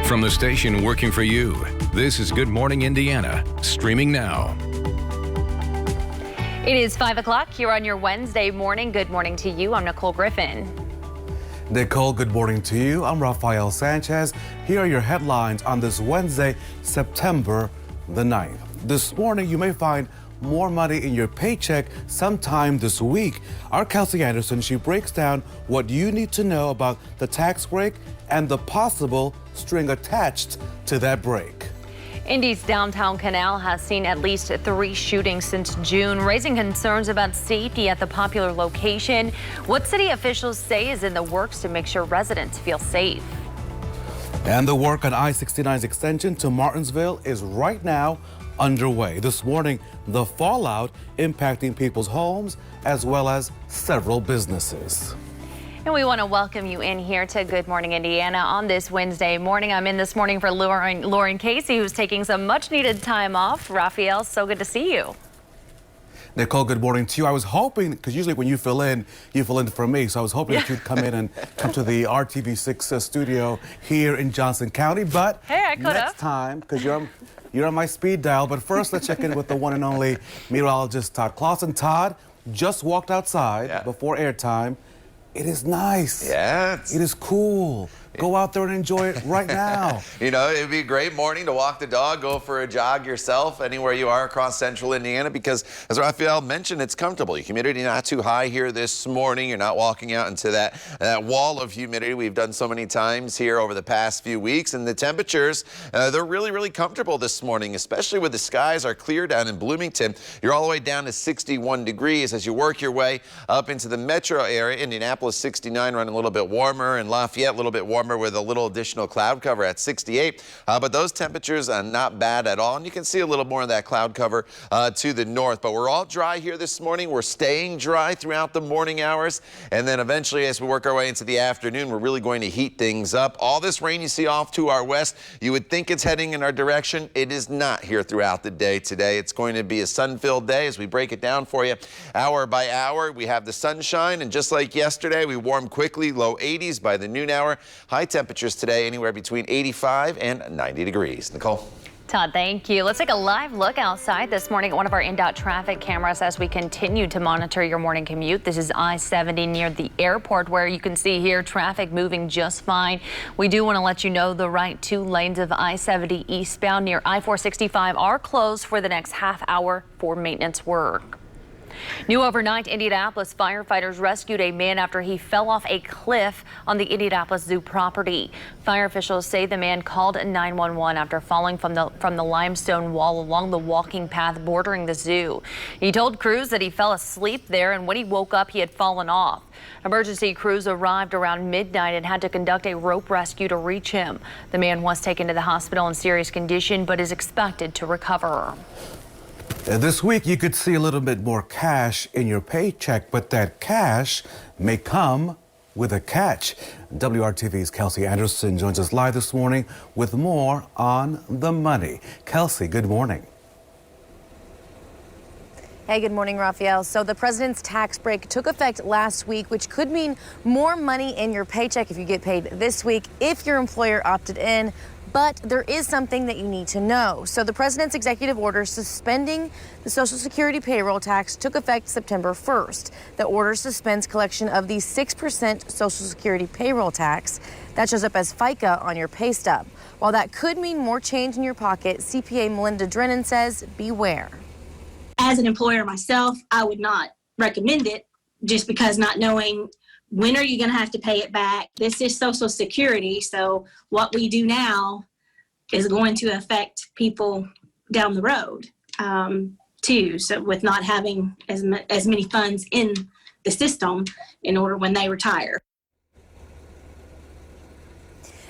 From the station working for you, this is Good Morning Indiana, streaming now. It is 5 o'clock here on your Wednesday morning. Good morning to you. I'm Nicole Griffin. Nicole, good morning to you. I'm Rafael Sanchez. Here are your headlines on this Wednesday, September the 9th. This morning, you may find more money in your paycheck sometime this week. Our Kelsey Anderson, she breaks down what you need to know about the tax break and the possible string attached to that break. Indy's downtown Canal has seen at least 3 shootings since June, raising concerns about safety at the popular location. What city officials say is in the works to make sure residents feel safe. And the work on I-69's extension to Martinsville is right now underway. This morning, the fallout impacting people's homes as well as several businesses. And we want to welcome you in here to Good Morning Indiana on this Wednesday morning. I'm in this morning for Lauren Casey, who's taking some much needed time off. Raphael, so good to see you. Nicole, good morning to you. I was hoping, because usually when you fill in for me, so I was hoping that you'd come in and come to the RTV6 studio here in Johnson County, but hey, I next time, because you're on my speed dial. But first, let's check in with the one and only meteorologist, Todd Clausen. Todd just walked outside before airtime. It is nice. Yeah. It is cool. Go out there and enjoy it right now. You know, it'd be a great morning to walk the dog, go for a jog yourself anywhere you are across central Indiana because, as Raphael mentioned, it's comfortable. Your humidity not too high here this morning. You're not walking out into that wall of humidity we've done so many times here over the past few weeks. And the temperatures, they're really, really comfortable this morning, especially with the skies are clear down in Bloomington. You're all the way down to 61 degrees as you work your way up into the metro area. Indianapolis 69, running a little bit warmer, and Lafayette a little bit warmer with a little additional cloud cover at 68. But those temperatures are not bad at all. And you can see a little more of that cloud cover to the north. But we're all dry here this morning. We're staying dry throughout the morning hours. And then eventually, as we work our way into the afternoon, we're really going to heat things up. All this rain you see off to our west, you would think it's heading in our direction. It is not here throughout the day today. It's going to be a sun-filled day as we break it down for you hour by hour. We have the sunshine, and just like yesterday, we warm quickly, low 80s by the noon hour. High temperatures today anywhere between 85 and 90 degrees. Nicole. Todd, thank you. Let's take a live look outside this morning at one of our INDOT traffic cameras as we continue to monitor your morning commute. This is I-70 near the airport, where you can see here traffic moving just fine. We do want to let you know the right 2 lanes of I-70 eastbound near I-465 are closed for the next half hour for maintenance work. New overnight, Indianapolis firefighters rescued a man after he fell off a cliff on the Indianapolis Zoo property. Fire officials say the man called 911 after falling from the limestone wall along the walking path bordering the zoo. He told crews that he fell asleep there, and when he woke up, he had fallen off. Emergency crews arrived around midnight and had to conduct a rope rescue to reach him. The man was taken to the hospital in serious condition, but is expected to recover. This week, you could see a little bit more cash in your paycheck, but that cash may come with a catch. WRTV's Kelsey Anderson joins us live this morning with more on the money. Kelsey, good morning. Hey, good morning, Raphael. So the president's tax break took effect last week, which could mean more money in your paycheck if you get paid this week if your employer opted in. But there is something that you need to know. So the president's executive order suspending the Social Security payroll tax took effect September 1st. The order suspends collection of the 6% Social Security payroll tax that shows up as FICA on your pay stub. While that could mean more change in your pocket, CPA Melinda Drennan says beware. As an employer myself, I would not recommend it just because not knowing when are you going to have to pay it back. This is Social Security, so what we do now is going to affect people down the road too. So with not having as many funds in the system in order when they retire.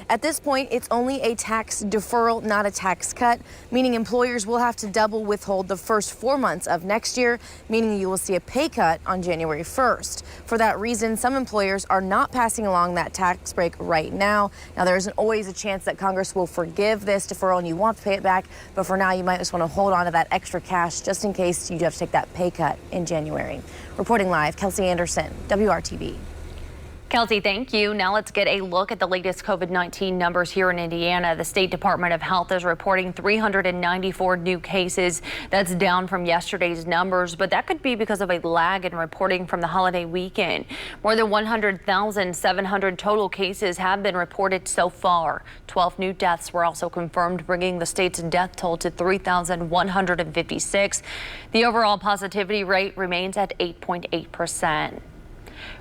At this point, it's only a tax deferral, not a tax cut, meaning employers will have to double withhold the first 4 months of next year, meaning you will see a pay cut on January 1st. For that reason, some employers are not passing along that tax break right now. Now, there isn't always a chance that Congress will forgive this deferral and you want to pay it back, but for now, you might just want to hold on to that extra cash just in case you do have to take that pay cut in January. Reporting live, Kelsey Anderson, WRTV. Kelsey, thank you. Now let's get a look at the latest COVID-19 numbers here in Indiana. The State Department of Health is reporting 394 new cases. That's down from yesterday's numbers, but that could be because of a lag in reporting from the holiday weekend. More than 100,700 total cases have been reported so far. 12 new deaths were also confirmed, bringing the state's death toll to 3,156. The overall positivity rate remains at 8.8%.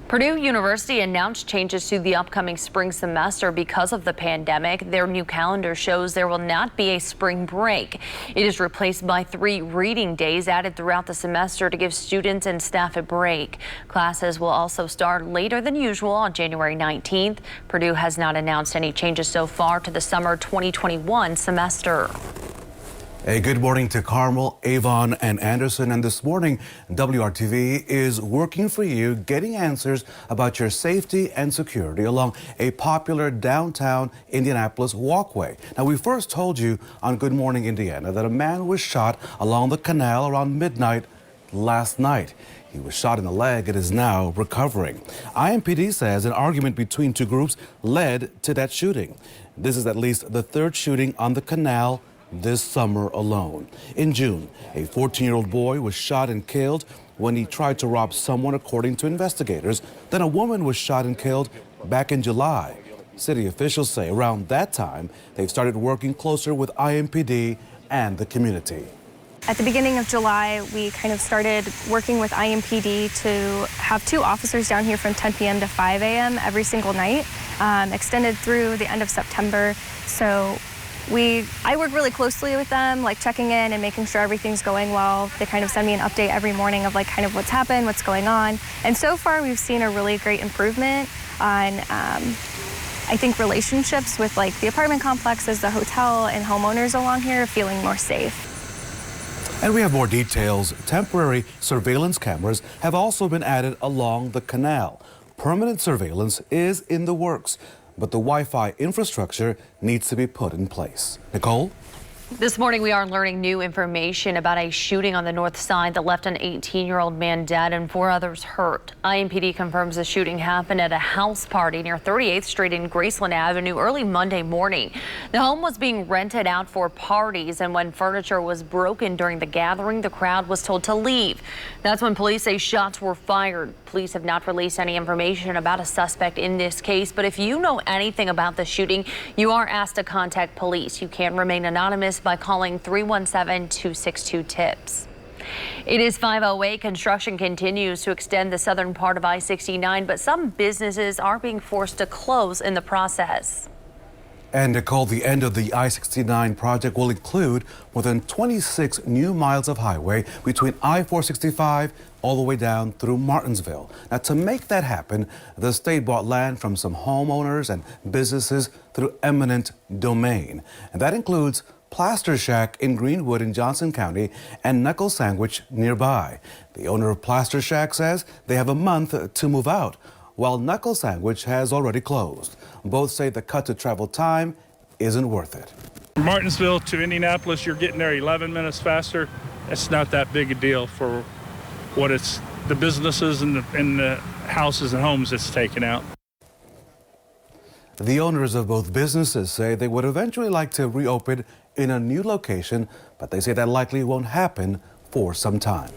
Purdue University announced changes to the upcoming spring semester because of the pandemic. Their new calendar shows there will not be a spring break. It is replaced by 3 reading days added throughout the semester to give students and staff a break. Classes will also start later than usual on January 19th. Purdue has not announced any changes so far to the summer 2021 semester. A good morning to Carmel, Avon, and Anderson. And this morning, WRTV is working for you, getting answers about your safety and security along a popular downtown Indianapolis walkway. Now, we first told you on Good Morning Indiana that a man was shot along the canal around midnight last night. He was shot in the leg and is now recovering. IMPD says an argument between 2 groups led to that shooting. This is at least the 3rd shooting on the canal this summer alone. In June, a 14-year-old boy was shot and killed when he tried to rob someone, according to investigators. Then a woman was shot and killed back in July. City officials say around that time, they've started working closer with IMPD and the community. At the beginning of July, we kind of started working with IMPD to have 2 officers down here from 10 p.m. to 5 a.m. every single night, extended through the end of September. So I work really closely with them, like checking in and making sure everything's going well. They kind of send me an update every morning of like kind of what's happened, what's going on. And so far we've seen a really great improvement on, I think, relationships with like the apartment complexes, the hotel, and homeowners along here feeling more safe. And we have more details. Temporary surveillance cameras have also been added along the canal. Permanent surveillance is in the works, but the Wi-Fi infrastructure needs to be put in place. Nicole? This morning, we are learning new information about a shooting on the north side that left an 18-year-old man dead and 4 others hurt. IMPD confirms the shooting happened at a house party near 38th Street and Graceland Avenue early Monday morning. The home was being rented out for parties, and when furniture was broken during the gathering, the crowd was told to leave. That's when police say shots were fired. Police have not released any information about a suspect in this case, but if you know anything about the shooting, you are asked to contact police. You can remain anonymous by calling 317-262-TIPS. It is 5:08. Construction continues to extend the southern part of I-69, but some businesses are being forced to close in the process. And Nicole, the end of the I-69 project will include more than 26 new miles of highway between I-465 all the way down through Martinsville. Now, to make that happen, the state bought land from some homeowners and businesses through eminent domain. And that includes Plaster Shack in Greenwood in Johnson County and Knuckle Sandwich nearby. The owner of Plaster Shack says they have a month to move out, while Knuckle Sandwich has already closed. Both say the cut to travel time isn't worth it. From Martinsville to Indianapolis, you're getting there 11 minutes faster. It's not that big a deal for what it's the businesses and the houses and homes it's taken out. The owners of both businesses say they would eventually like to reopen in a new location, but they say that likely won't happen for some time.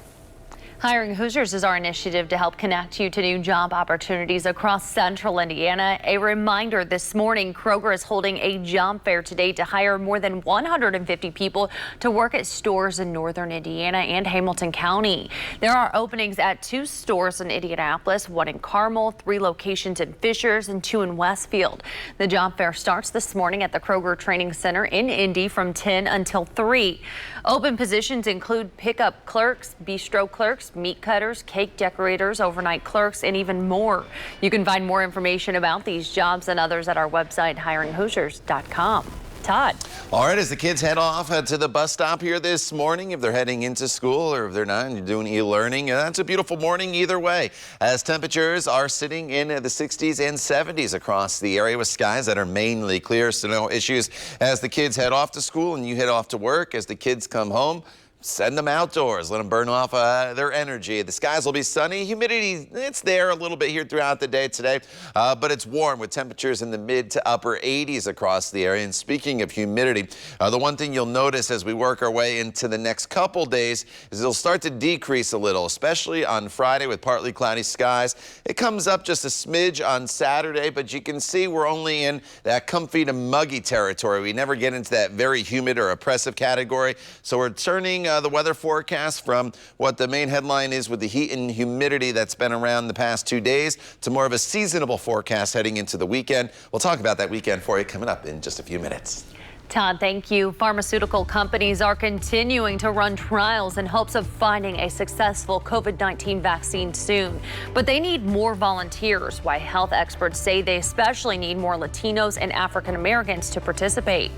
Hiring Hoosiers is our initiative to help connect you to new job opportunities across central Indiana. A reminder, this morning, Kroger is holding a job fair today to hire more than 150 people to work at stores in northern Indiana and Hamilton County. There are openings at 2 stores in Indianapolis, 1 in Carmel, 3 locations in Fishers, and 2 in Westfield. The job fair starts this morning at the Kroger Training Center in Indy from 10 until 3. Open positions include pickup clerks, bistro clerks, meat cutters, cake decorators, overnight clerks, and even more. You can find more information about these jobs and others at our website, hiringhoosiers.com. Todd. All right, as the kids head off to the bus stop here this morning, if they're heading into school or if they're not and you're doing e-learning, that's a beautiful morning either way, as temperatures are sitting in the 60s and 70s across the area with skies that are mainly clear, so no issues as the kids head off to school and you head off to work. As the kids come home, send them outdoors, let them burn off their energy. The skies will be sunny. Humidity, it's there a little bit here throughout the day today, but it's warm with temperatures in the mid to upper 80s across the area. And speaking of humidity, the one thing you'll notice as we work our way into the next couple days is it'll start to decrease a little, especially on Friday with partly cloudy skies. It comes up just a smidge on Saturday, but you can see we're only in that comfy to muggy territory. We never get into that very humid or oppressive category. So we're turning the weather forecast from what the main headline is with the heat and humidity that's been around the past 2 days to more of a seasonable forecast heading into the weekend. We'll talk about that weekend for you coming up in just a few minutes. Todd, thank you. Pharmaceutical companies are continuing to run trials in hopes of finding a successful COVID-19 vaccine soon. But they need more volunteers, why health experts say they especially need more Latinos and African Americans to participate.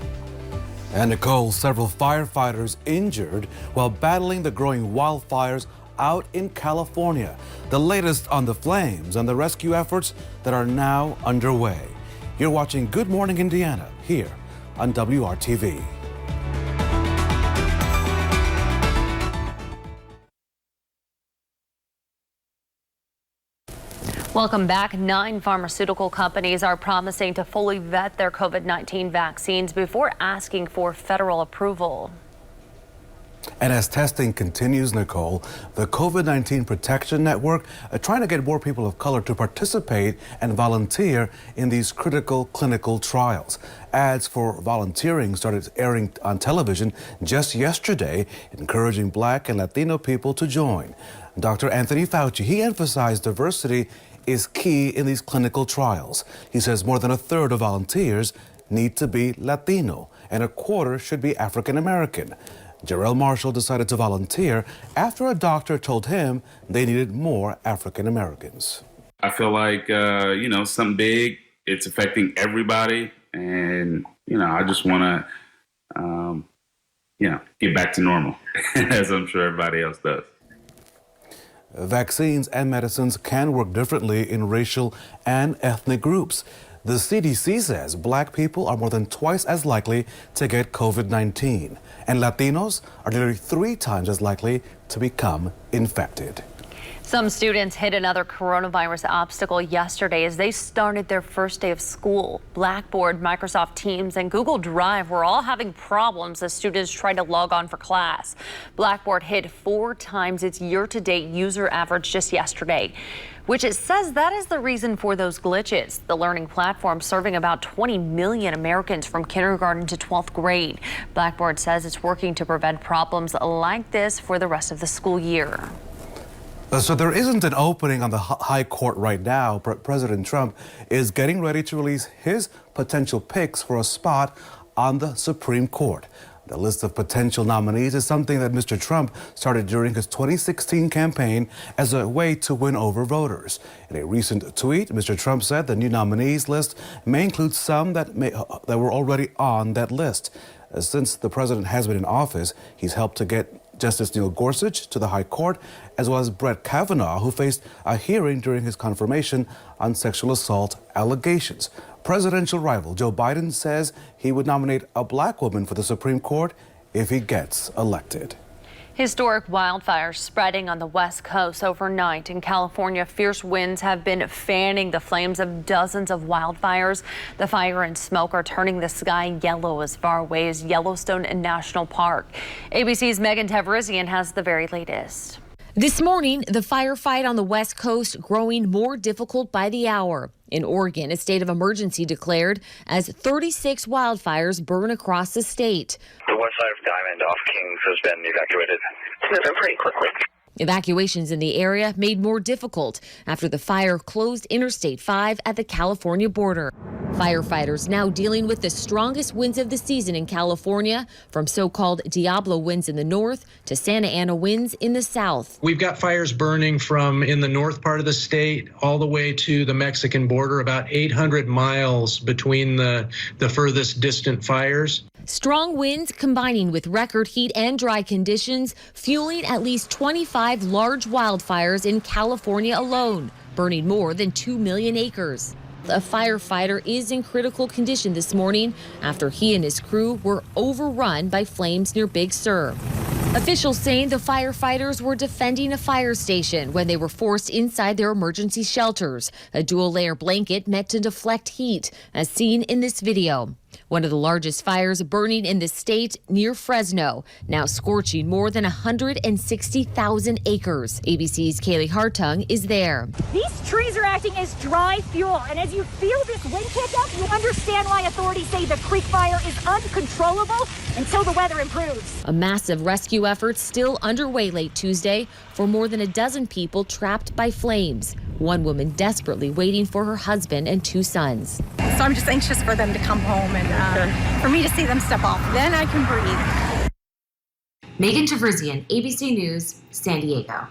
And Nicole, several firefighters injured while battling the growing wildfires out in California. The latest on the flames and the rescue efforts that are now underway. You're watching Good Morning Indiana here on WRTV. Welcome back. 9 pharmaceutical companies are promising to fully vet their COVID-19 vaccines before asking for federal approval. And as testing continues, Nicole, the COVID-19 Protection Network are trying to get more people of color to participate and volunteer in these critical clinical trials. Ads for volunteering started airing on television just yesterday, encouraging Black and Latino people to join. Dr. Anthony Fauci, he emphasized diversity is key in these clinical trials. He says more than a third of volunteers need to be Latino and a quarter should be African American. Jarrell Marshall decided to volunteer after a doctor told him they needed more African Americans. I feel like, something big, it's affecting everybody. And, I just want to, get back to normal, as I'm sure everybody else does. Vaccines and medicines can work differently in racial and ethnic groups. The CDC says Black people are more than twice as likely to get COVID-19, and Latinos are nearly 3 times as likely to become infected. Some students hit another coronavirus obstacle yesterday as they started their first day of school. Blackboard, Microsoft Teams, and Google Drive were all having problems as students tried to log on for class. Blackboard hit 4 times its year-to-date user average just yesterday, which it says that is the reason for those glitches. The learning platform serving about 20 million Americans from kindergarten to 12th grade. Blackboard says it's working to prevent problems like this for the rest of the school year. So there isn't an opening on the high court right now. President Trump is getting ready to release his potential picks for a spot on the Supreme Court. The list of potential nominees is something that Mr. Trump started during his 2016 campaign as a way to win over voters. In a recent tweet, Mr. Trump said the new nominees list may include some that were already on that list. Since the president has been in office, he's helped to get Justice Neil Gorsuch to the High Court, as well as Brett Kavanaugh, who faced a hearing during his confirmation on sexual assault allegations. Presidential rival Joe Biden says he would nominate a Black woman for the Supreme Court if he gets elected. Historic wildfires spreading on the West Coast overnight. In California, fierce winds have been fanning the flames of dozens of wildfires. The fire and smoke are turning the sky yellow as far away as Yellowstone National Park. ABC's Megan Tavrizian has the very latest. This morning, the firefight on the West Coast growing more difficult by the hour. In Oregon, a state of emergency declared as 36 wildfires burn across the state. The west side of Diamond off Kings has been evacuated. It's moving pretty quickly. Evacuations in the area made more difficult after the fire closed Interstate 5 at the California border. Firefighters now dealing with the strongest winds of the season in California, from so-called Diablo winds in the north to Santa Ana winds in the south. We've got fires burning from in the north part of the state all the way to the Mexican border, about 800 miles between the furthest distant fires. Strong winds combining with record heat and dry conditions, fueling at least 25 large wildfires in California alone, burning more than 2 million acres. A firefighter is in critical condition this morning after he and his crew were overrun by flames near Big Sur. Officials saying the firefighters were defending a fire station when they were forced inside their emergency shelters. A dual-layer blanket meant to deflect heat, as seen in this video. One of the largest fires burning in the state near Fresno, now scorching more than 160,000 acres. ABC's Kaylee Hartung is there. These trees are acting as dry fuel, and as you feel this wind kick up, you understand why authorities say the creek fire is uncontrollable until the weather improves. A massive rescue effort still underway late Tuesday for more than a dozen people trapped by flames. One woman desperately waiting for her husband and 2 sons. So I'm just anxious for them to come home and for me to see them step off. Then I can breathe. Megan Tavrizian, ABC News, San Diego.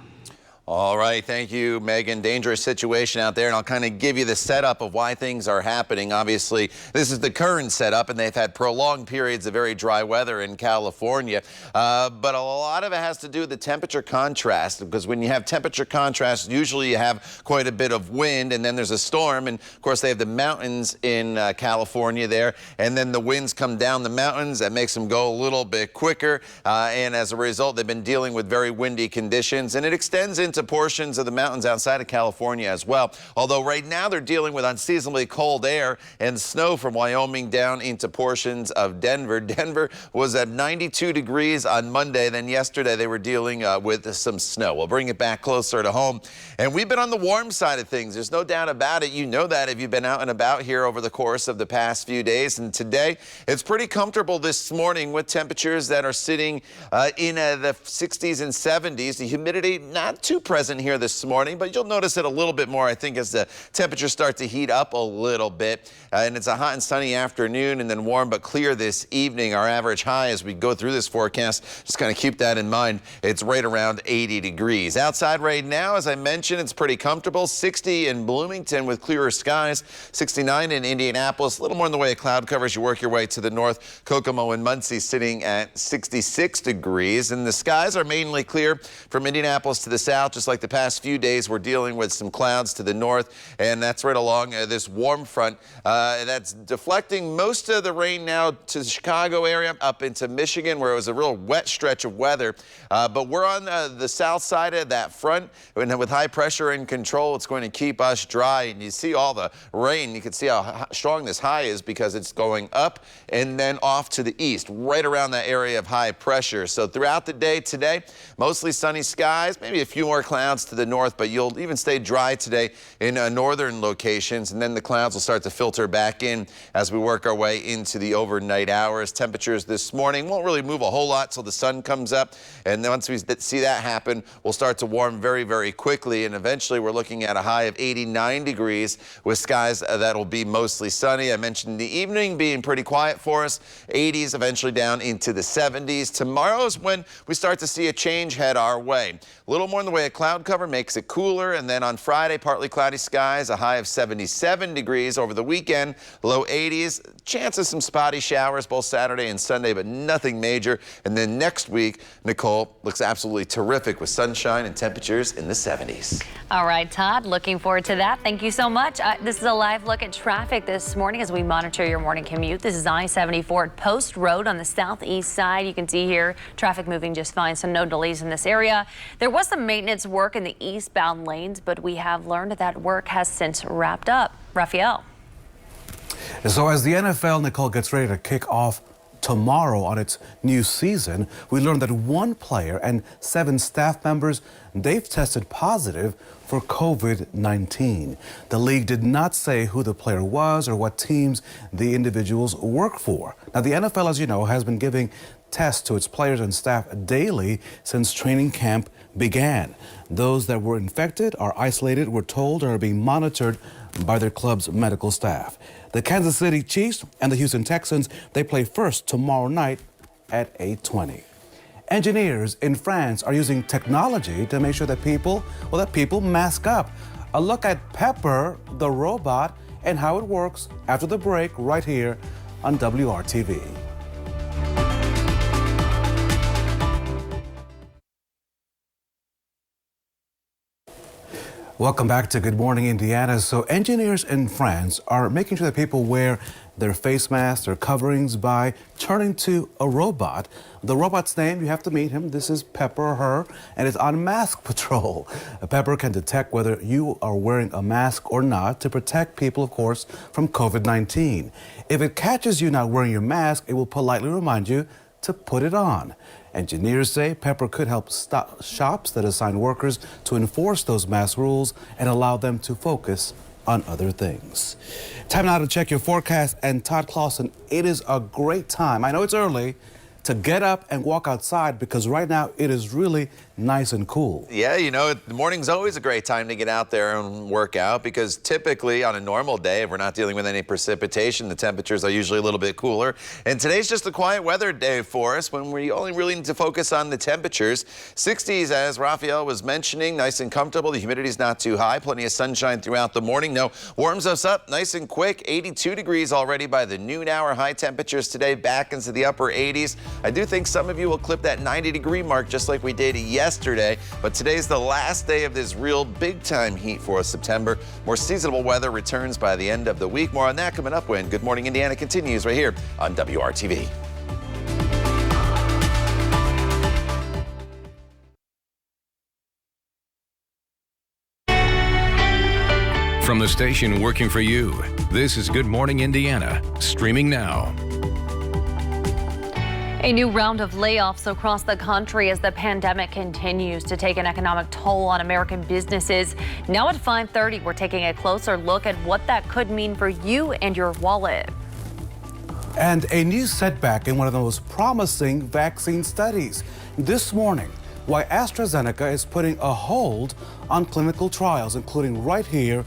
All right, thank you, Megan. Dangerous situation out there, and I'll kind of give you the setup of why things are happening. Obviously, this is the current setup, and they've had prolonged periods of very dry weather in California. But a lot of it has to do with the temperature contrast, because when you have temperature contrast, usually you have quite a bit of wind, and then there's a storm. And, of course, they have the mountains in California there, and then the winds come down the mountains. That makes them go a little bit quicker, and as a result, they've been dealing with very windy conditions, and it extends into portions of the mountains outside of California as well. Although right now they're dealing with unseasonably cold air and snow from Wyoming down into portions of Denver. Denver was at 92 degrees on Monday. Then yesterday they were dealing with some snow. We'll bring it back closer to home. And we've been on the warm side of things. There's no doubt about it. You know that if you've been out and about here over the course of the past few days. And today it's pretty comfortable this morning with temperatures that are sitting in the 60s and 70s. The humidity not too present here this morning, but you'll notice it a little bit more, I think, as the temperatures start to heat up a little bit. And it's a hot and sunny afternoon and then warm but clear this evening. Our average high as we go through this forecast, just kind of keep that in mind. It's right around 80 degrees. Outside right now, as I mentioned, it's pretty comfortable. 60 in Bloomington with clearer skies. 69 in Indianapolis. A little more in the way of cloud cover as you work your way to the north. Kokomo and Muncie sitting at 66 degrees. And the skies are mainly clear from Indianapolis to the south. Just like the past few days, we're dealing with some clouds to the north, and that's right along this warm front that's deflecting most of the rain now to the Chicago area up into Michigan, where it was a real wet stretch of weather. But we're on the south side of that front, and with high pressure in control, it's going to keep us dry. And you see all the rain. You can see how strong this high is because it's going up and then off to the east, right around that area of high pressure. So throughout the day today, mostly sunny skies, maybe a few more clouds to the north, but you'll even stay dry today in northern locations, and then the clouds will start to filter back in as we work our way into the overnight hours. Temperatures this morning won't really move a whole lot till the sun comes up, and then once we see that happen, we'll start to warm very, very quickly, and eventually we're looking at a high of 89 degrees with skies that'll be mostly sunny. I mentioned the evening being pretty quiet for us, 80s eventually down into the 70s. Tomorrow is when we start to see a change head our way. A little more in the way of cloud cover makes it cooler, and then on Friday, partly cloudy skies, a high of 77 degrees. Over the weekend, low 80s. Chance of some spotty showers both Saturday and Sunday, but nothing major. And then next week, Nicole, looks absolutely terrific with sunshine and temperatures in the 70s. All right, Todd, looking forward to that. Thank you so much. This is a live look at traffic this morning as we monitor your morning commute. This is I-74 at Post Road on the southeast side. You can see here traffic moving just fine, so no delays in this area. There was some maintenance work in the eastbound lanes, but we have learned that work has since wrapped up. Raphael. So as the NFL, Nicole, gets ready to kick off tomorrow on its new season, we learned that 1 player and 7 staff members, they've tested positive for COVID-19. The league did not say who the player was or what teams the individuals work for. Now, the NFL, as you know, has been giving tests to its players and staff daily since training camp began. Those that were infected are isolated, we're told, and are being monitored by their club's medical staff. The Kansas City Chiefs and the Houston Texans, they play first tomorrow night at 8:20. Engineers in France are using technology to make sure that people mask up. A look at Pepper, the robot, and how it works after the break right here on WRTV. Welcome back to Good Morning Indiana. So engineers in France are making sure that people wear their face masks, their coverings by turning to a robot. The robot's name, you have to meet him. This is Pepper or her, and it's on mask patrol. Pepper can detect whether you are wearing a mask or not to protect people, of course, from COVID-19. If it catches you not wearing your mask, it will politely remind you to put it on. Engineers say Pepper could help stop shops that assign workers to enforce those mask rules and allow them to focus on other things. Time now to check your forecast. And Todd Clausen, it is a great time, I know it's early, to get up and walk outside because right now it is really nice and cool. Yeah, you know, the morning's always a great time to get out there and work out because typically on a normal day, if we're not dealing with any precipitation, the temperatures are usually a little bit cooler. And today's just a quiet weather day for us when we only really need to focus on the temperatures. 60s, as Raphael was mentioning, nice and comfortable. The humidity's not too high. Plenty of sunshine throughout the morning. No, warms us up nice and quick. 82 degrees already by the noon hour. High temperatures today back into the upper 80s. I do think some of you will clip that 90-degree mark just like we did yesterday, but today's the last day of this real big-time heat for us, September. More seasonable weather returns by the end of the week. More on that coming up when Good Morning Indiana continues right here on WRTV. From the station working for you, this is Good Morning Indiana, streaming now. A new round of layoffs across the country as the pandemic continues to take an economic toll on American businesses. Now at 5:30, we're taking a closer look at what that could mean for you and your wallet. And a new setback in one of the most promising vaccine studies. This morning, why AstraZeneca is putting a hold on clinical trials, including right here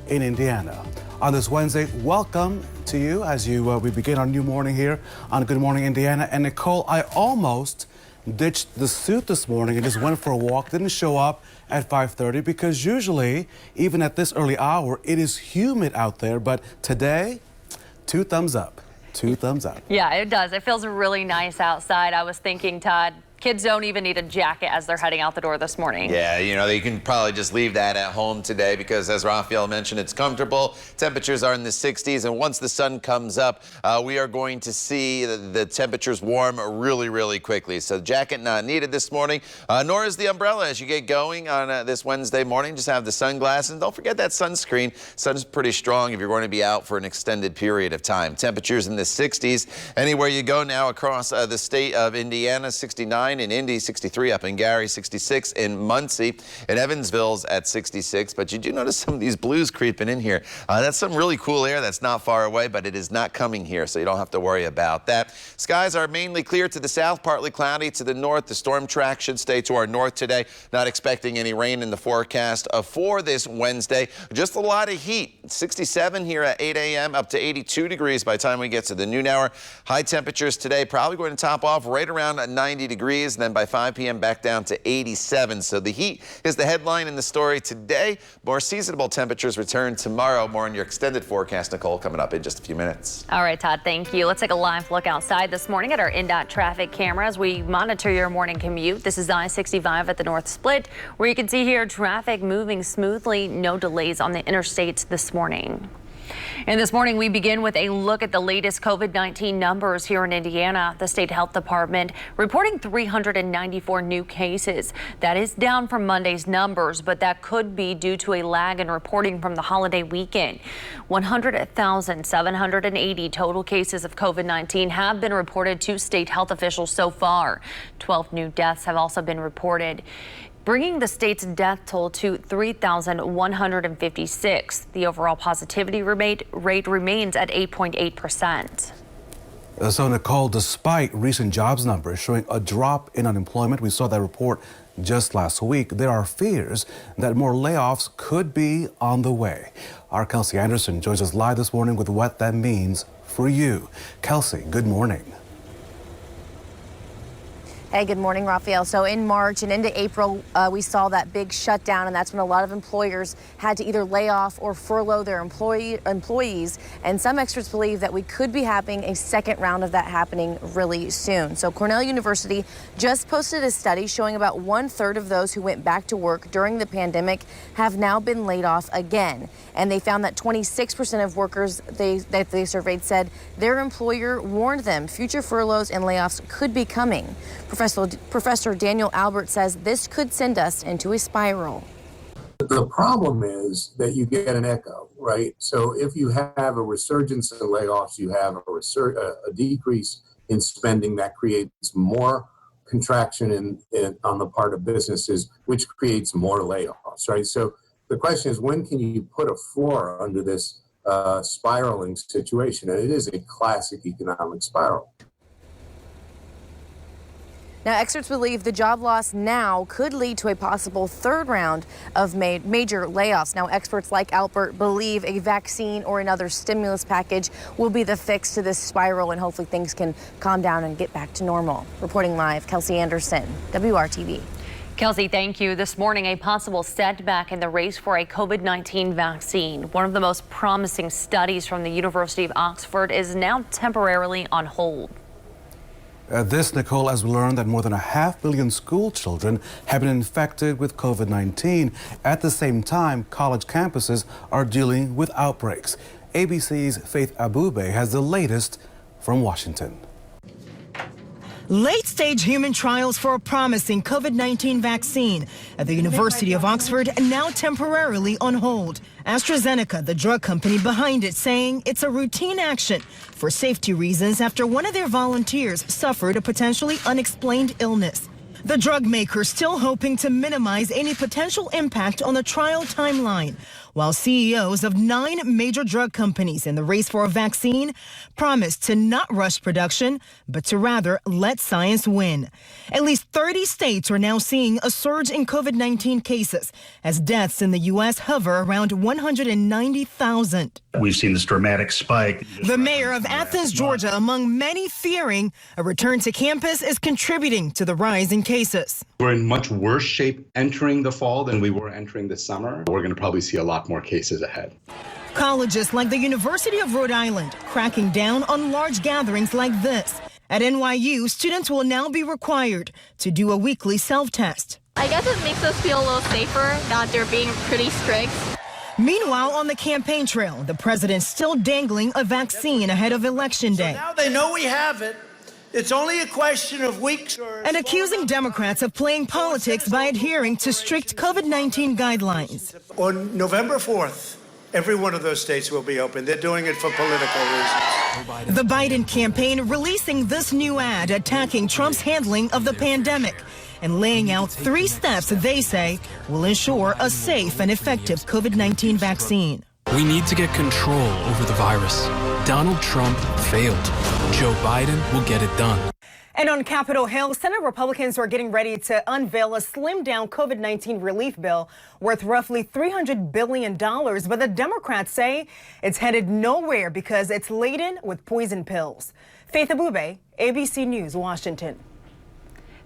in Indiana. On this Wednesday, welcome to you as we begin our new morning here on Good Morning Indiana. And Nicole, I almost ditched the suit this morning and just went for a walk, didn't show up at 5:30 because usually, even at this early hour, it is humid out there. But today, two thumbs up. Two thumbs up. Yeah, it does. It feels really nice outside. I was thinking, Todd, kids don't even need a jacket as they're heading out the door this morning. Yeah, you know, you can probably just leave that at home today because, as Raphael mentioned, it's comfortable. Temperatures are in the 60s, and once the sun comes up, we are going to see the temperatures warm really, really quickly. So jacket not needed this morning, nor is the umbrella as you get going on this Wednesday morning. Just have the sunglasses, and don't forget that sunscreen. Sun's pretty strong if you're going to be out for an extended period of time. Temperatures in the 60s anywhere you go now across the state of Indiana. 69 in Indy, 63 up in Gary, 66 in Muncie, and Evansville's at 66. But you do notice some of these blues creeping in here. That's some really cool air that's not far away, but it is not coming here, so you don't have to worry about that. Skies are mainly clear to the south, partly cloudy to the north. The storm track should stay to our north today. Not expecting any rain in the forecast for this Wednesday. Just a lot of heat. 67 here at 8 a.m. up to 82 degrees by the time we get to the noon hour. High temperatures today probably going to top off right around 90 degrees. And then by 5 p.m. back down to 87. So the heat is the headline in the story today. More seasonable temperatures return tomorrow. More on your extended forecast, Nicole, coming up in just a few minutes. All right, Todd, thank you. Let's take a live look outside this morning at our INDOT traffic cameras. We monitor your morning commute. This is I-65 at the North Split, where you can see here traffic moving smoothly. No delays on the interstates this morning. And this morning, we begin with a look at the latest COVID-19 numbers here in Indiana. The state health department reporting 394 new cases. That is down from Monday's numbers, but that could be due to a lag in reporting from the holiday weekend. 100,780 total cases of COVID-19 have been reported to state health officials so far. 12 new deaths have also been reported, bringing the state's death toll to 3,156. The overall positivity rate remains at 8.8%. So, Nicole, despite recent jobs numbers showing a drop in unemployment, we saw that report just last week, there are fears that more layoffs could be on the way. Our Kelsey Anderson joins us live this morning with what that means for you. Kelsey, good morning. Hey, good morning, Raphael. So in March and into April, we saw that big shutdown, and that's when a lot of employers had to either lay off or furlough their employees. And some experts believe that we could be having a second round of that happening really soon. So Cornell University just posted a study showing about 1/3 of those who went back to work during the pandemic have now been laid off again. And they found that 26% of workers that they surveyed said their employer warned them future furloughs and layoffs could be coming. Professor Daniel Albert says this could send us into a spiral. The problem is that you get an echo, right? So if you have a resurgence in layoffs, you have a decrease in spending that creates more contraction on the part of businesses, which creates more layoffs, right? So the question is, when can you put a floor under this spiraling situation? And it is a classic economic spiral. Now, experts believe the job loss now could lead to a possible third round of major layoffs. Now, experts like Albert believe a vaccine or another stimulus package will be the fix to this spiral, and hopefully things can calm down and get back to normal. Reporting live, Kelsey Anderson, WRTV. Kelsey, thank you. This morning, a possible setback in the race for a COVID-19 vaccine. One of the most promising studies from the University of Oxford is now temporarily on hold. This, Nicole, as we learned that more than 500 million school children have been infected with COVID-19. At the same time, college campuses are dealing with outbreaks. ABC's Faith Abube has the latest from Washington. Late-stage human trials for a promising COVID-19 vaccine at the University of Oxford now temporarily on hold. AstraZeneca, the drug company behind it, saying it's a routine action for safety reasons after one of their volunteers suffered a potentially unexplained illness. The drug maker still hoping to minimize any potential impact on the trial timeline, while CEOs of 9 major drug companies in the race for a vaccine promised to not rush production, but to rather let science win. At least 30 states are now seeing a surge in COVID-19 cases as deaths in the U.S. hover around 190,000. We've seen this dramatic spike. The mayor of Athens, Georgia, among many fearing a return to campus is contributing to the rise in cases. We're in much worse shape entering the fall than we were entering the summer. We're going to probably see a lot more cases ahead. Colleges like the University of Rhode Island cracking down on large gatherings like this. At NYU, students will now be required to do a weekly self-test. I guess it makes us feel a little safer that they're being pretty strict. Meanwhile, on the campaign trail, the president still dangling a vaccine ahead of Election Day. So now they know we have it. It's only a question of weeks. And accusing Democrats of playing politics by adhering to strict COVID-19 guidelines. On November 4th, every one of those states will be open. They're doing it for political reasons. The Biden campaign releasing this new ad attacking Trump's handling of the pandemic and laying out 3 steps they say will ensure a safe and effective COVID-19 vaccine. We need to get control over the virus. Donald Trump failed. Joe Biden will get it done. And on Capitol Hill, Senate Republicans are getting ready to unveil a slimmed-down COVID-19 relief bill worth roughly $300 billion. But the Democrats say it's headed nowhere because it's laden with poison pills. Faith Abube, ABC News, Washington.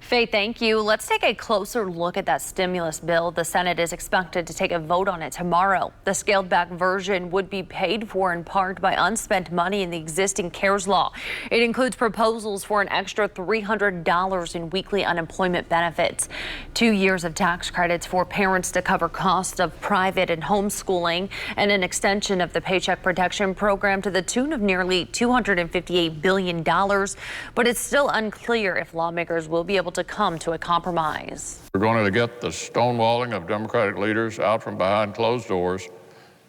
Faith, thank you. Let's take a closer look at that stimulus bill. The Senate is expected to take a vote on it tomorrow. The scaled-back version would be paid for in part by unspent money in the existing CARES law. It includes proposals for an extra $300 in weekly unemployment benefits, 2 years of tax credits for parents to cover costs of private and homeschooling, and an extension of the Paycheck Protection Program to the tune of nearly $258 billion. But it's still unclear if lawmakers will be able to come to a compromise. We're going to get the stonewalling of Democratic leaders out from behind closed doors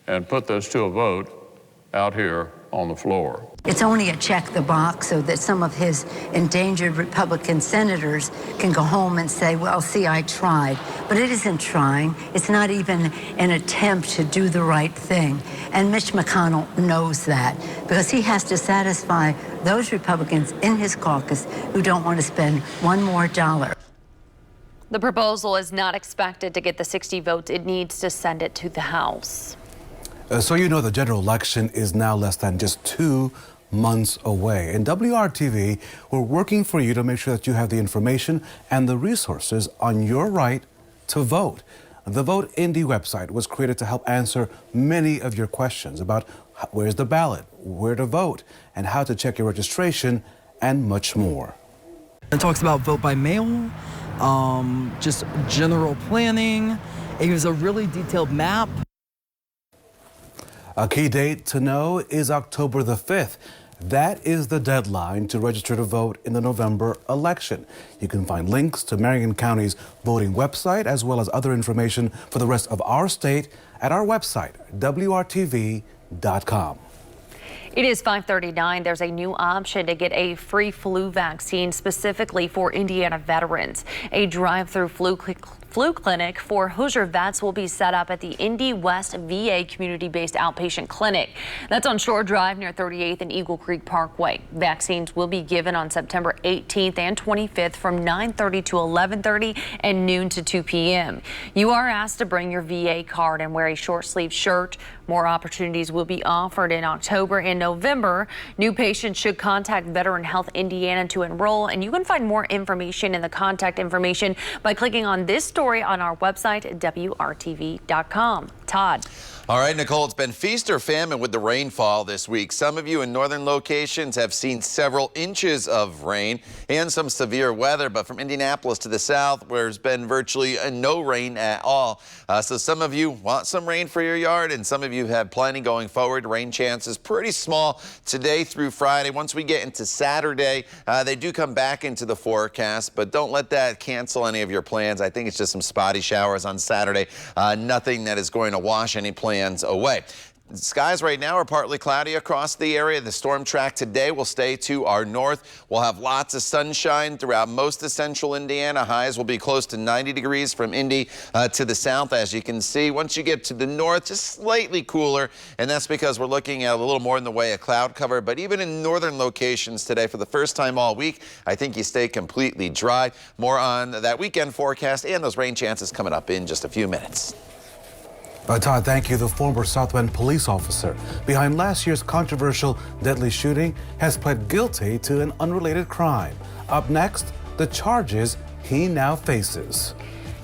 and put this to a vote out here on the floor. It's only a check the box so that some of his endangered Republican senators can go home and say, well, see, I tried. But it isn't trying. It's not even an attempt to do the right thing. And Mitch McConnell knows that because he has to satisfy those Republicans in his caucus who don't want to spend one more dollar. The proposal is not expected to get the 60 votes it needs to send it to the House. So you know the general election is now less than just 2 months away. In WRTV, we're working for you to make sure that you have the information and the resources on your right to vote. The Vote Indy website was created to help answer many of your questions about where's the ballot, where to vote, and how to check your registration, and much more. It talks about vote by mail, just general planning. It gives a really detailed map. A key date to know is October the 5th. That is the deadline to register to vote in the November election. You can find links to Marion County's voting website as well as other information for the rest of our state at our website, WRTV.com. It is 5:39. There's a new option to get a free flu vaccine specifically for Indiana veterans. A drive-through flu clinic for Hoosier vets will be set up at the Indy West VA community-based outpatient clinic. That's on Shore Drive near 38th and Eagle Creek Parkway. Vaccines will be given on September 18th and 25th from 9:30 to 11:30 and noon to 2 p.m. You are asked to bring your VA card and wear a short-sleeve shirt. More opportunities will be offered in October and November. New patients should contact Veteran Health Indiana to enroll, and you can find more information in the contact information by clicking on this story on our website, WRTV.com. Todd. All right, Nicole, it's been feast or famine with the rainfall this week. Some of you in northern locations have seen several inches of rain and some severe weather, but from Indianapolis to the south, where there's been virtually no rain at all. So some of you want some rain for your yard, and some of you have plenty going forward. Rain chances pretty small today through Friday. Once we get into Saturday, they do come back into the forecast, but don't let that cancel any of your plans. I think it's just some spotty showers on Saturday. Nothing that is going to wash any plans away. The skies right now are partly cloudy across the area. The storm track today will stay to our north. We'll have lots of sunshine throughout most of central Indiana. Highs will be close to 90 degrees from Indy to the south, as you can see. Once you get to the north, just slightly cooler, and that's because we're looking at a little more in the way of cloud cover. But even in northern locations today, for the first time all week, I think you stay completely dry. More on that weekend forecast and those rain chances coming up in just a few minutes. Todd, thank you. The former South Bend police officer behind last year's controversial deadly shooting has pled guilty to an unrelated crime. Up next, the charges he now faces.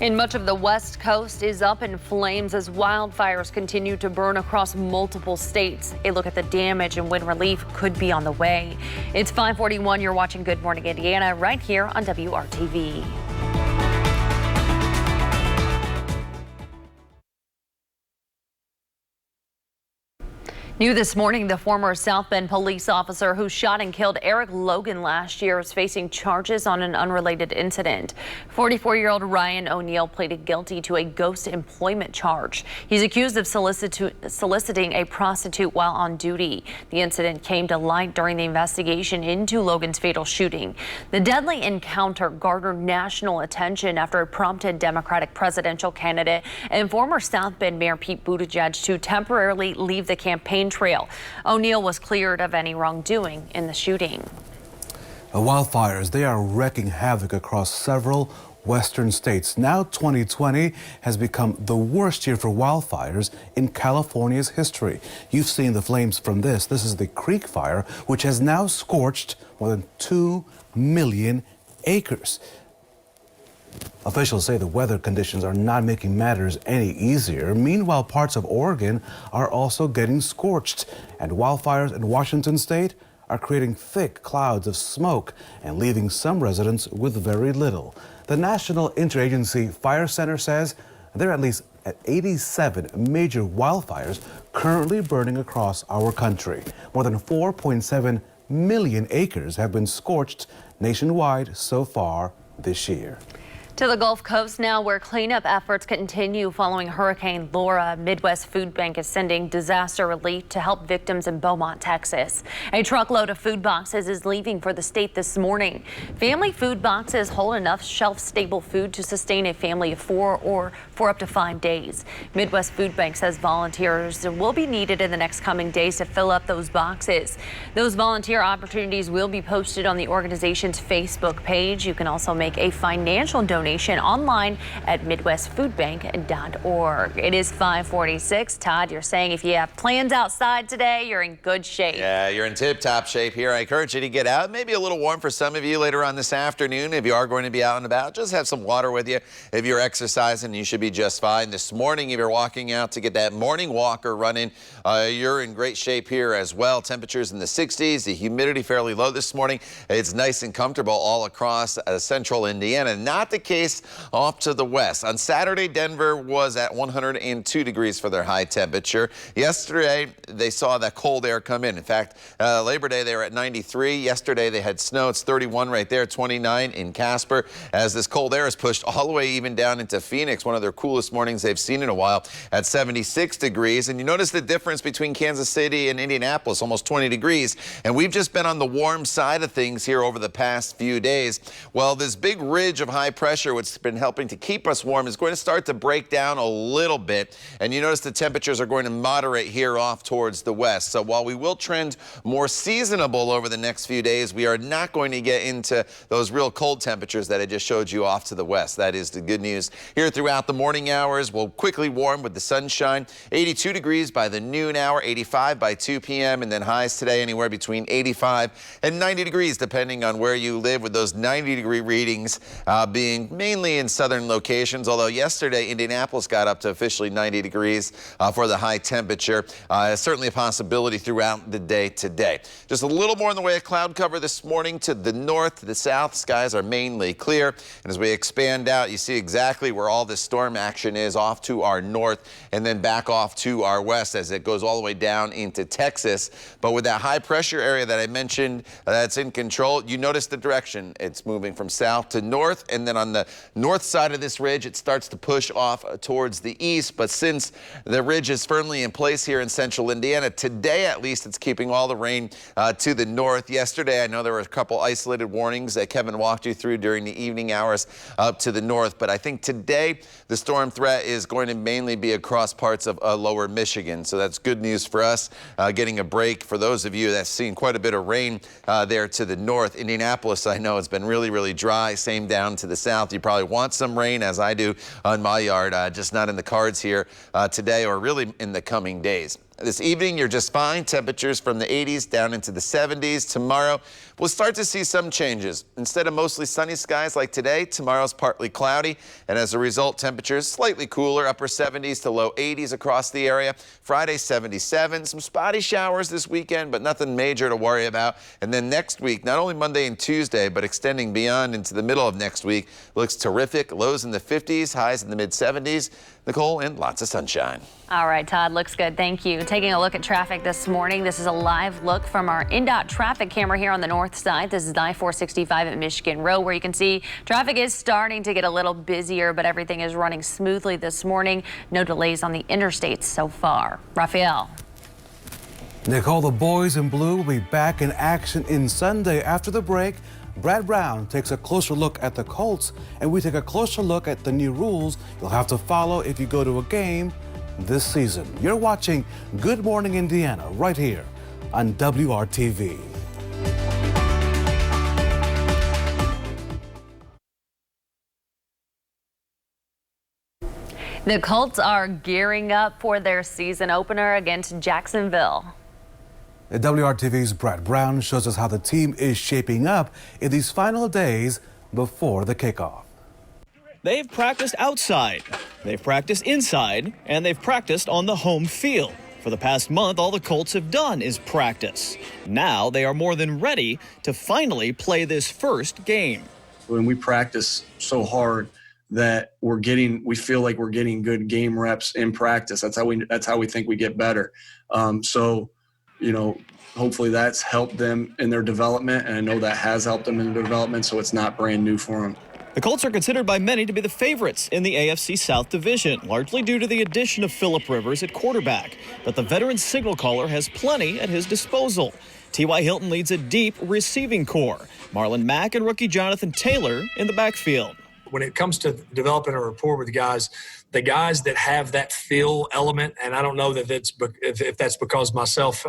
And much of the West Coast is up in flames as wildfires continue to burn across multiple states. A look at the damage and when relief could be on the way. It's 5:41. You're watching Good Morning Indiana right here on WRTV. New this morning, the former South Bend police officer who shot and killed Eric Logan last year is facing charges on an unrelated incident. 44-year-old Ryan O'Neill pleaded guilty to a ghost employment charge. He's accused of soliciting a prostitute while on duty. The incident came to light during the investigation into Logan's fatal shooting. The deadly encounter garnered national attention after it prompted Democratic presidential candidate and former South Bend Mayor Pete Buttigieg to temporarily leave the campaign trail. O'Neill was cleared of any wrongdoing in the shooting. Wildfires, they are wreaking havoc across several western states. Now 2020 has become the worst year for wildfires in California's history. You've seen the flames from this. This is the Creek Fire, which has now scorched more than 2 million acres. Officials say the weather conditions are not making matters any easier. Meanwhile, parts of Oregon are also getting scorched, and wildfires in Washington state are creating thick clouds of smoke and leaving some residents with very little. The National Interagency Fire Center says there are at least 87 major wildfires currently burning across our country. More than 4.7 million acres have been scorched nationwide so far this year. To the Gulf Coast now, where cleanup efforts continue following Hurricane Laura. Midwest Food Bank is sending disaster relief to help victims in Beaumont, Texas. A truckload of food boxes is leaving for the state this morning. Family food boxes hold enough shelf-stable food to sustain a family of 4 or for up to 5 days. Midwest Food Bank says volunteers will be needed in the next coming days to fill up those boxes. Those volunteer opportunities will be posted on the organization's Facebook page. You can also make a financial donation donation online at midwestfoodbank.org. It is 5:46. Todd, you're saying if you have plans outside today, you're in good shape. Yeah, you're in tip-top shape here. I encourage you to get out. Maybe a little warm for some of you later on this afternoon. If you are going to be out and about, just have some water with you. If you're exercising, you should be just fine. This morning, if you're walking out to get that morning walk or running, you're in great shape here as well. Temperatures in the 60s, the humidity fairly low this morning. It's nice and comfortable all across central Indiana. Not the case off to the west. On Saturday, Denver was at 102 degrees for their high temperature. Yesterday, they saw that cold air come in. In fact, Labor Day, they were at 93. Yesterday, they had snow. It's 31 right there, 29 in Casper. As this cold air is pushed all the way even down into Phoenix, one of their coolest mornings they've seen in a while, at 76 degrees. And you notice the difference between Kansas City and Indianapolis, almost 20 degrees. And we've just been on the warm side of things here over the past few days. Well, this big ridge of high pressure, which has been helping to keep us warm, is going to start to break down a little bit. And you notice the temperatures are going to moderate here off towards the west. So while we will trend more seasonable over the next few days, we are not going to get into those real cold temperatures that I just showed you off to the west. That is the good news. Here throughout the morning hours, we'll quickly warm with the sunshine. 82 degrees by the noon hour, 85 by 2 p.m. and then highs today anywhere between 85 and 90 degrees depending on where you live, with those 90-degree readings being mainly in southern locations, although yesterday Indianapolis got up to officially 90 degrees for the high temperature. Certainly a possibility throughout the day today. Just a little more in the way of cloud cover this morning to the north, to the south. Skies are mainly clear, and as we expand out, you see exactly where all this storm action is, off to our north and then back off to our west as it goes all the way down into Texas. But with that high pressure area that I mentioned that's in control, you notice the direction. It's moving from south to north, and then on the north side of this ridge, it starts to push off towards the east. But since the ridge is firmly in place here in central Indiana, today at least it's keeping all the rain to the north. Yesterday, I know there were a couple isolated warnings that Kevin walked you through during the evening hours up to the north. But I think today the storm threat is going to mainly be across parts of lower Michigan. So that's good news for us, getting a break for those of you that's seen quite a bit of rain there to the north. Indianapolis, I know, has been really, really dry. Same down to the south. You probably want some rain, as I do on my yard, just not in the cards here today or really in the coming days. This evening, you're just fine. Temperatures from the 80s down into the 70s. Tomorrow, we'll start to see some changes. Instead of mostly sunny skies like today, tomorrow's partly cloudy. And as a result, temperatures slightly cooler, upper 70s to low 80s across the area. Friday, 77. Some spotty showers this weekend, but nothing major to worry about. And then next week, not only Monday and Tuesday, but extending beyond into the middle of next week, looks terrific. Lows in the 50s, highs in the mid 70s. Nicole, and lots of sunshine. All right, Todd, looks good. Thank you. Taking a look at traffic this morning. This is a live look from our INDOT traffic camera here on the north side. This is I-465 at Michigan Road, where you can see traffic is starting to get a little busier, but everything is running smoothly this morning. No delays on the interstates so far. Raphael. Nicole, the boys in blue will be back in action in Sunday. After the break, Brad Brown takes a closer look at the Colts, and we take a closer look at the new rules you'll have to follow if you go to a game this season. You're watching Good Morning Indiana right here on WRTV. The Colts are gearing up for their season opener against Jacksonville. WRTV's Brad Brown shows us how the team is shaping up in these final days before the kickoff. They've practiced outside, they've practiced inside, and they've practiced on the home field. For the past month, all the Colts have done is practice. Now they are more than ready to finally play this first game. When we practice so hard that we feel like we're getting good game reps in practice. That's how we think we get better. Hopefully that's helped them in their development, and I know that has helped them in their development, so it's not brand new for them. The Colts are considered by many to be the favorites in the AFC South Division, largely due to the addition of Phillip Rivers at quarterback. But the veteran signal caller has plenty at his disposal. T.Y. Hilton leads a deep receiving core. Marlon Mack and rookie Jonathan Taylor in the backfield. When it comes to developing a rapport with the guys that have that feel element, and I don't know that if that's because myself,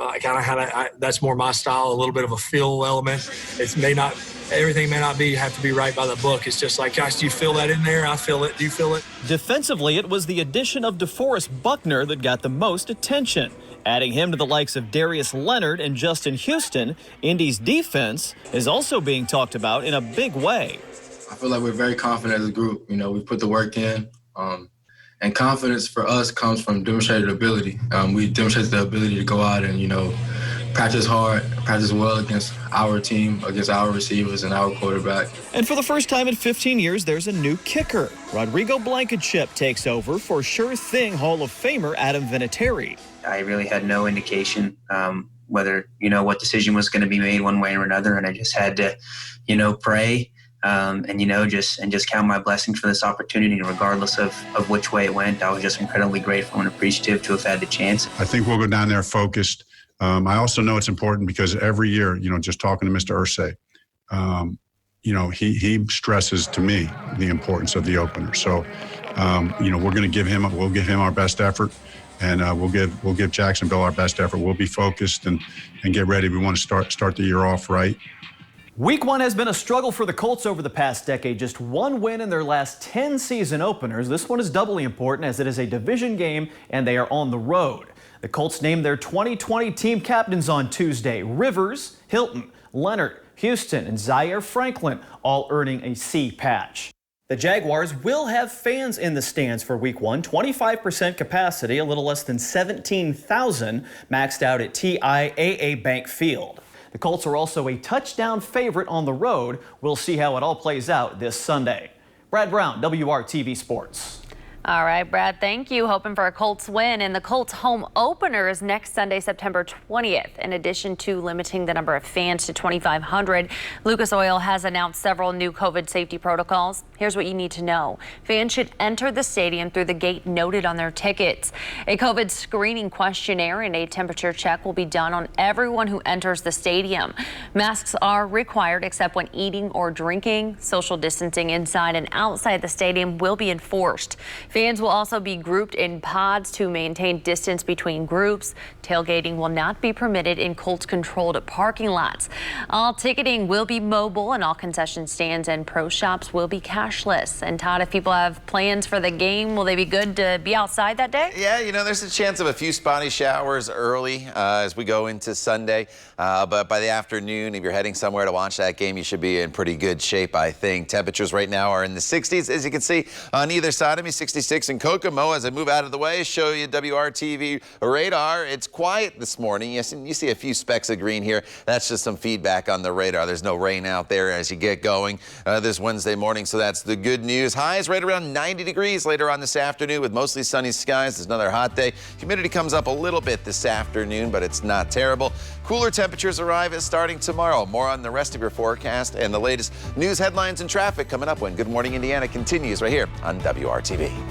that's more my style, a little bit of a feel element. It may not everything may not have to be right by the book. It's just like, gosh, do you feel that in there? I feel it. Do you feel it? Defensively, it was the addition of DeForest Buckner that got the most attention. Adding him to the likes of Darius Leonard and Justin Houston, Indy's defense is also being talked about in a big way. I feel like we're very confident as a group. You know, we put the work in, and confidence for us comes from demonstrated ability. We demonstrate the ability to go out and, you know, practice hard, practice well against our team, against our receivers and our quarterback. And for the first time in 15 years, there's a new kicker. Rodrigo Blankenship takes over for sure thing Hall of Famer Adam Vinatieri. I really had no indication whether, you know, what decision was going to be made one way or another. And I just had to, you know, pray and, you know, just count my blessings for this opportunity. Regardless of which way it went, I was just incredibly grateful and appreciative to have had the chance. I think we'll go down there focused. I also know it's important because every year, you know, just talking to Mr. Irsay, you know, he stresses to me the importance of the opener. So, you know, we'll give him our best effort, and we'll give Jacksonville our best effort. We'll be focused and get ready. We want to start the year off right. Week 1 has been a struggle for the Colts over the past decade. Just one win in their last 10 season openers. This one is doubly important as it is a division game and they are on the road. The Colts named their 2020 team captains on Tuesday. Rivers, Hilton, Leonard, Houston, and Zaire Franklin all earning a C patch. The Jaguars will have fans in the stands for Week 1, 25% capacity, a little less than 17,000, maxed out at TIAA Bank Field. The Colts are also a touchdown favorite on the road. We'll see how it all plays out this Sunday. Brad Brown, WRTV Sports. All right, Brad, thank you. Hoping for a Colts win. And the Colts home opener is next Sunday, September 20th. In addition to limiting the number of fans to 2,500, Lucas Oil has announced several new COVID safety protocols. Here's what you need to know. Fans should enter the stadium through the gate noted on their tickets. A COVID screening questionnaire and a temperature check will be done on everyone who enters the stadium. Masks are required except when eating or drinking. Social distancing inside and outside the stadium will be enforced. Fans will also be grouped in pods to maintain distance between groups. Tailgating will not be permitted in Colts-controlled parking lots. All ticketing will be mobile, and all concession stands and pro shops will be cashless. And Todd, if people have plans for the game, will they be good to be outside that day? Yeah, you know, there's a chance of a few spotty showers early as we go into Sunday. But by the afternoon, if you're heading somewhere to watch that game, you should be in pretty good shape, I think. Temperatures right now are in the 60s, as you can see on either side of me. 66 in Kokomo. As I move out of the way, show you WRTV radar. It's quiet this morning. You see a few specks of green here. That's just some feedback on the radar. There's no rain out there as you get going this Wednesday morning, so that's the good news. Highs right around 90 degrees later on this afternoon with mostly sunny skies. It's another hot day. Humidity comes up a little bit this afternoon, but it's not terrible. Cooler temperatures arrive starting tomorrow. More on the rest of your forecast and the latest news headlines and traffic coming up when Good Morning Indiana continues right here on WRTV.